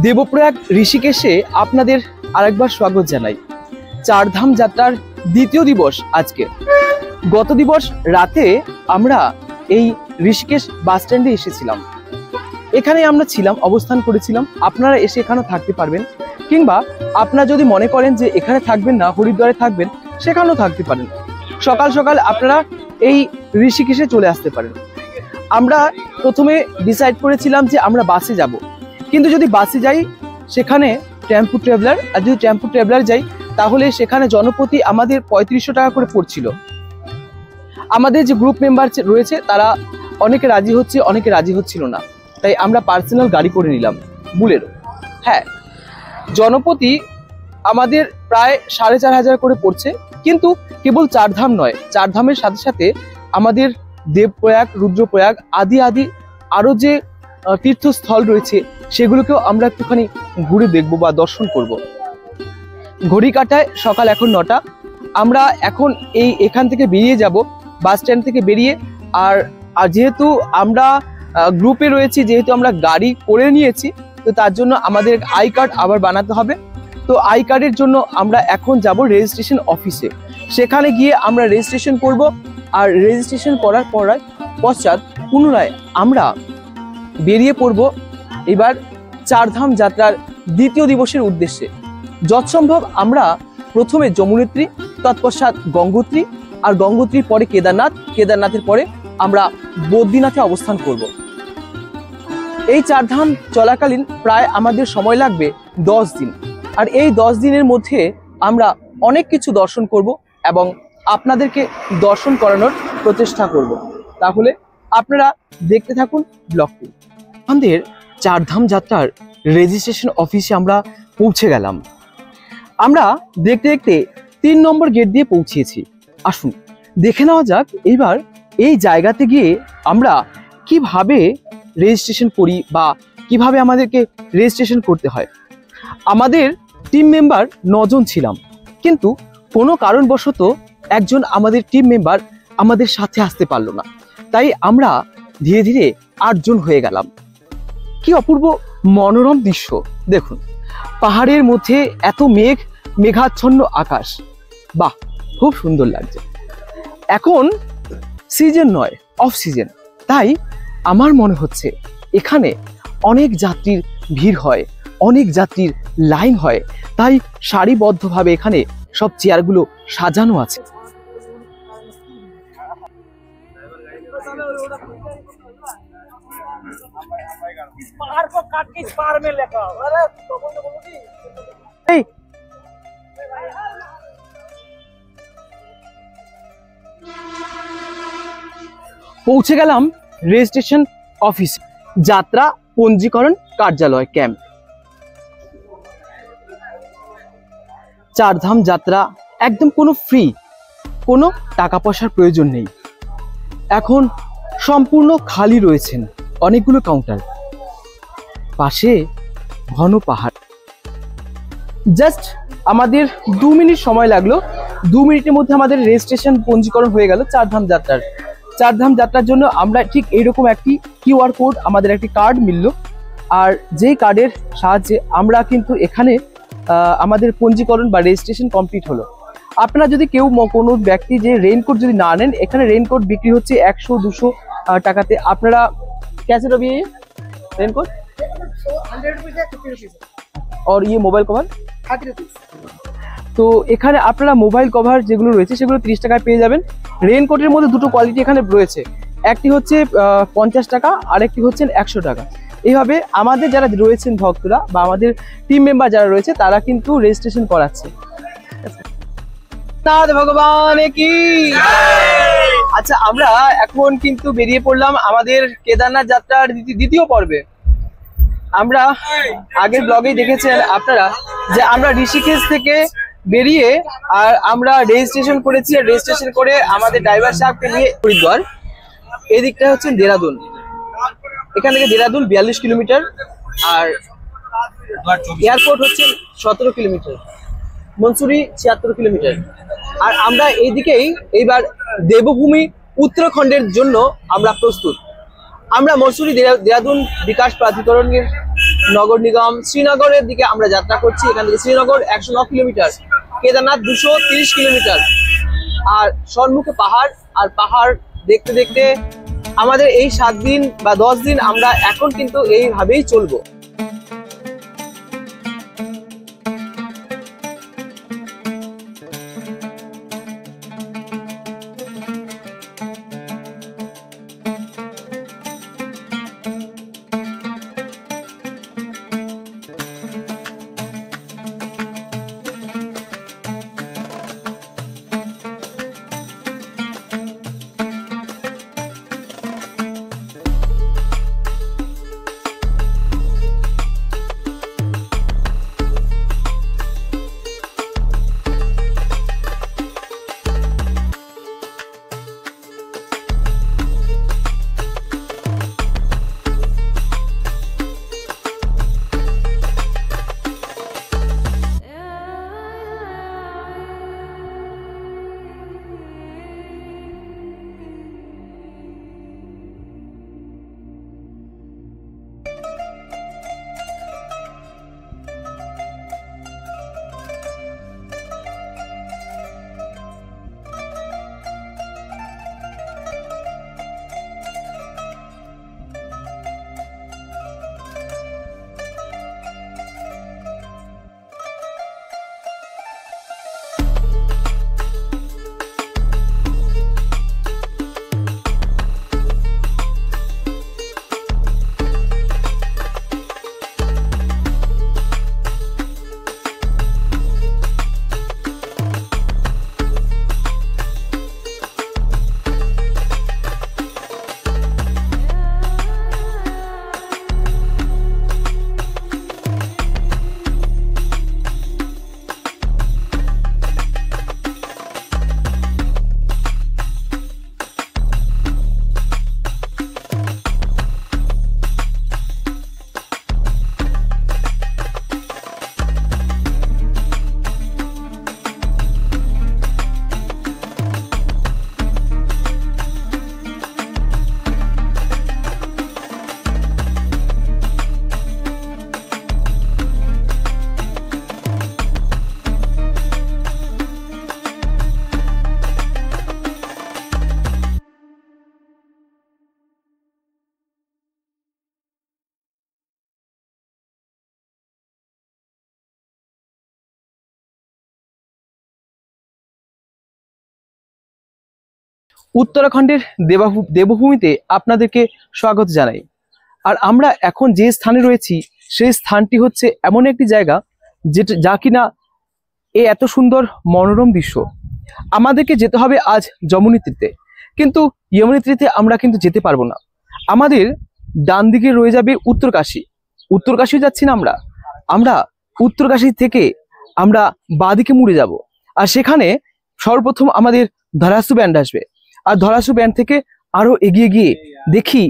দেবপ্রয়াগ ঋষিকেশে আপনাদের আরেকবার স্বাগত জানাই। চারধাম যাত্রার দ্বিতীয় দিবস আজকে। গত দিবস রাতে আমরা এই ঋষিকেশ বাস স্ট্যান্ডে এসেছিলাম, এখানে আমরা ছিলাম, অবস্থান করেছিলাম। আপনারা এসে এখানেও থাকতে পারবেন, কিংবা আপনারা যদি মনে করেন যে এখানে থাকবেন না, হরিদ্বারে থাকবেন, সেখানেও থাকতে পারেন। সকাল সকাল আপনারা এই ঋষিকেশে চলে আসতে পারেন। আমরা প্রথমে ডিসাইড করেছিলাম যে আমরা বাসে যাব, কিন্তু যদি বাসে যাই সেখানে টেম্পু ট্রাভেলার, আর যদি টেম্পু ট্রাভেলার যাই তাহলে সেখানে জনপ্রতি আমাদের 3500 টাকা করে পড়ছিল। আমাদের যে গ্রুপ মেম্বার রয়েছে তারা অনেকে রাজি হচ্ছে, অনেকে রাজি হচ্ছিল না, তাই আমরা পার্সোনাল গাড়ি করে নিলাম, বুলেরো। হ্যাঁ, জনপ্রতি আমাদের প্রায় 4500 করে পড়ছে। কিন্তু কেবল চারধাম নয়, চারধামের সাথে সাথে আমাদের দেবপ্রয়াগ, রুদ্রপ্রয়াগ আদি আরো যে তীর্থস্থল রয়েছে সেগুলোকেও আমরা একটুখানি ঘুরে দেখবো বা দর্শন করব। ঘড়ি কাটায় সকাল এখন 9টা। আমরা এখন এখান থেকে বেরিয়ে যাব, বাস স্ট্যান্ড থেকে বেরিয়ে। আর যেহেতু আমরা গ্রুপে রয়েছি, যেহেতু আমরা গাড়ি করে নিয়েছি, তো তার জন্য আমাদের আই কার্ড আবার বানাতে হবে। তো আই কার্ডের জন্য আমরা এখন যাব রেজিস্ট্রেশন অফিসে। সেখানে গিয়ে আমরা রেজিস্ট্রেশন করব, আর রেজিস্ট্রেশন করার পশ্চাৎ পুনরায় আমরা বেরিয়ে পড়ব এবার চারধাম যাত্রার দ্বিতীয় দিবসের উদ্দেশ্যে। যৎসম্ভব আমরা প্রথমে যমুনেত্রী, তৎপশ্চাৎ গঙ্গোত্রী, আর গঙ্গোত্রীর পরে কেদারনাথ, কেদারনাথের পরে আমরা বদ্রীনাথে অবস্থান করব। এই চারধাম চলাকালীন প্রায় আমাদের সময় লাগবে 10 দিন, আর এই 10 দিনের মধ্যে আমরা অনেক কিছু দর্শন করব এবং আপনাদেরকে দর্শন করানোর প্রচেষ্টা করব। তাহলে আপনারা দেখতে থাকুন ব্লগটি। আমাদের চারধাম যাত্রার রেজিস্ট্রেশন অফিসে আমরা পৌঁছে গেলাম। আমরা দেখতে দেখতে 3 নম্বর গেট দিয়ে পৌঁছেছি। আসুন দেখে নেওয়া যাক এইবার এই জায়গাতে গিয়ে আমরা কিভাবে রেজিস্ট্রেশন করি বা কিভাবে আমাদেরকে রেজিস্ট্রেশন করতে হয়। আমাদের টিম মেম্বার 9 জন ছিলাম, কিন্তু কোনো কারণবশত একজন আমাদের টিম মেম্বার আমাদের সাথে আসতে পারলো না, তাই আমরা ধীরে ধীরে 8 জন হয়ে গেলাম। কি অপূর্ব মনোরম দৃশ্য দেখুন, পাহাড়ের মধ্যে এত মেঘাচ্ছন্ন আকাশ, বাহ, খুব সুন্দর লাগছে। এখন সিজন নয়, অফ সিজন, তাই আমার মনে হচ্ছে এখানে অনেক যাত্রীর ভিড় হয়, অনেক যাত্রীর লাইন হয়, তাই সারিবদ্ধভাবে এখানে সব চেয়ারগুলো সাজানো আছে। পৌঁছে গেলাম রেজিস্ট্রেশন অফিস, যাত্রা পঞ্জীকরণ কার্যালয় ক্যাম্প। চারধাম যাত্রা একদম কোনো ফ্রি, কোনো টাকা পয়সার প্রয়োজন নেই। এখন সম্পূর্ণ খালি রয়েছেন অনেকগুলো কাউন্টার, পাশে ঘন পাহাড়। জাস্ট আমাদের 2 মিনিট সময় লাগলো, 2 মিনিটের মধ্যে আমাদের রেজিস্ট্রেশন পঞ্জীকরণ হয়ে গেল চারধাম যাত্রার। চারধাম যাত্রার জন্য আমরা ঠিক এইরকম একটি QR কোড, আমাদের একটি কার্ড মিলল, আর যেই কার্ডের সাহায্যে আমরা কিন্তু এখানে আমাদের পঞ্জীকরণ বা রেজিস্ট্রেশন কমপ্লিট হলো। আপনারা যদি কেউ কোনো ব্যক্তি যে রেইনকোট যদি না নেন, এখানে রেইনকোট বিক্রি হচ্ছে 100-200 টাকাতে। আপনারা कैसे रवि ये रेनकोट 100 रुपीस है, 50 रुपीस और ये मोबाइल कवर 30 रुपीस। তো এখানে আপনারা মোবাইল কভার যেগুলো রয়েছে সেগুলো 30 টাকায় পেয়ে যাবেন। রেইনকোটের মধ্যে দুটো কোয়ালিটি এখানে রয়েছে, একটি হচ্ছে 50 টাকা, আর একটি হচ্ছে 100 টাকা। এইভাবে আমাদের যারা রয়েছেন ভক্তরা বা আমাদের টিম মেম্বার যারা রয়েছে তারা কিন্তু রেজিস্ট্রেশন করাচ্ছে। ভগবান কি। আচ্ছা, আমরা এখন কিন্তু বেরিয়ে পড়লাম আমাদের কেদারনাথ যাত্রার দ্বিতীয় পর্বে। আমরা আগের ব্লগেই দেখেছেন আপনারা যে আমরা ঋষিকেশ থেকে বেরিয়ে আর আমরা রেজিস্ট্রেশন করেছি, আর রেজিস্ট্রেশন করে আমাদের ড্রাইভার সাহেবকে নিয়ে হরিদ্বার। এদিকটা হচ্ছে দেরাদুন, এখান থেকে দেরাদুন 42 কিলোমিটার, আর এয়ারপোর্ট হচ্ছে 17 কিলোমিটার, মনসুরি 76 কিলোমিটার। আর আমরা এইদিকেই এইবার দেবভূমি উত্তরাখণ্ডের জন্য আমরা প্রস্তুত। আমরা মনসুরি দেরাদুন বিকাশ প্রাধিকরণের নগর নিগম শ্রীনগরের দিকে আমরা যাত্রা করছি। এখান থেকে শ্রীনগর 109 কিলোমিটার, কেদারনাথ 230 কিলোমিটার, আর সম্মুখে পাহাড়। আর পাহাড় দেখতে দেখতে আমাদের এই 7 দিন বা 10 দিন আমরা এখন কিন্তু এইভাবেই চলবো। উত্তরাখণ্ডের দেবভূমিতে আপনাদেরকে স্বাগত জানাই। আর আমরা এখন যে স্থানে রয়েছি সেই স্থানটি হচ্ছে এমন একটি জায়গা যা কিনা এত সুন্দর মনোরম দৃশ্য। আমাদেরকে যেতে হবে আজ যমুনোত্রীতে, কিন্তু যমুনোত্রীতে আমরা কিন্তু যেতে পারবো না। আমাদের ডান দিকে রয়ে যাবে উত্তরকাশী। উত্তরকাশীও যাচ্ছি না আমরা উত্তরকাশী থেকে আমরা বাঁদিকে মুড়ে যাব, আর সেখানে সর্বপ্রথম আমাদের ধরাসু ব্যান্ড আসবে। আর ধরাসু ব্যান্ড থেকে আরো এগিয়ে গিয়ে দেখি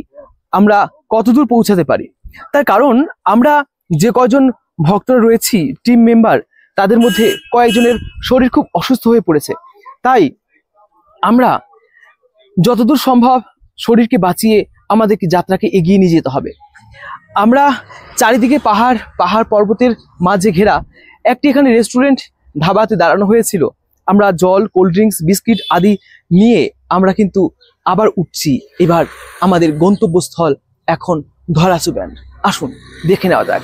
আমরা কতদূর পৌঁছাতে পারি। তার কারণ আমরা যে কজন ভক্তরা রয়েছি, টিম মেম্বার, তাদের মধ্যে কয়েকজনের শরীর খুব অসুস্থ হয়ে পড়েছে। তাই আমরা যতদূর সম্ভব শরীরকে বাঁচিয়ে আমাদেরকে যাত্রাকে এগিয়ে নিয়ে যেতে হবে। আমরা চারিদিকে পাহাড় পর্বতের মাঝে ঘেরা একটি এখানে রেস্টুরেন্ট ধাবাতে দাঁড়ানো হয়েছিল। আমরা জল, কোল্ড ড্রিঙ্কস, বিস্কিট আদি নিয়ে আমরা কিন্তু আবার উঠছি। এবার আমাদের গন্তব্যস্থল এখন ধরাসু ব্যান্ড। আসুন দেখে নেওয়া যাক।